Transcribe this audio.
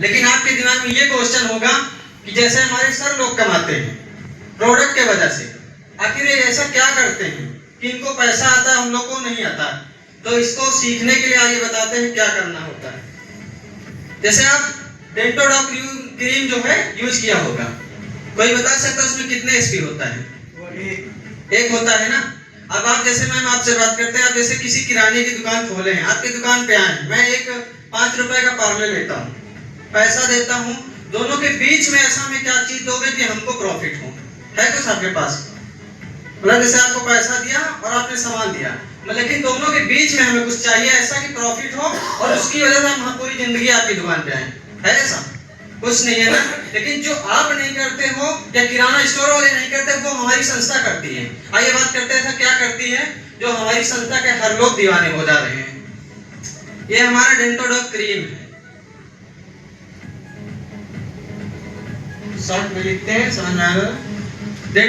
लेकिन आपके दिमाग में ये क्वेश्चन होगा कि जैसे हमारे सर लोग कमाते हैं प्रोडक्ट के वजह से, आखिर ये ऐसा क्या करते हैं कि इनको पैसा आता है हम लोग को नहीं आता। तो इसको सीखने के लिए आइए बताते हैं क्या करना होता है। जैसे आप डेंटोडॉक क्रीम जो है यूज किया होगा, कोई बता सकता है उसमें कितने एसपी होता है? एक होता है ना। अब आप जैसे मैम आपसे बात करते हैं, आप जैसे किसी किराने की दुकान खोले हैं, आपकी दुकान पे आए, मैं एक 5 रुपए का पार्ले लेता हूँ, पैसा देता हूँ, दोनों के बीच में ऐसा में क्या चीज दोगे कि हमको प्रॉफिट हो? है कुछ आपके पास? मतलब जैसे आपको पैसा दिया और आपने सामान दिया, लेकिन दोनों के बीच में हमें कुछ चाहिए ऐसा कि प्रॉफिट हो और उसकी वजह से हम पूरी जिंदगी आपकी दुकान पे आए, है ऐसा? कुछ नहीं है ना। लेकिन जो आप नहीं करते हो या किराना स्टोर वाले नहीं करते, वो हमारी संस्था करती है। आइए बात करते हैं क्या करती है जो हमारी संस्था के हर लोग दीवाने हो जा रहे हैं। ये हमारा डेंटोडॉक क्रीम है, शॉर्ट में लिखते हैं, समझ में आ रहा है?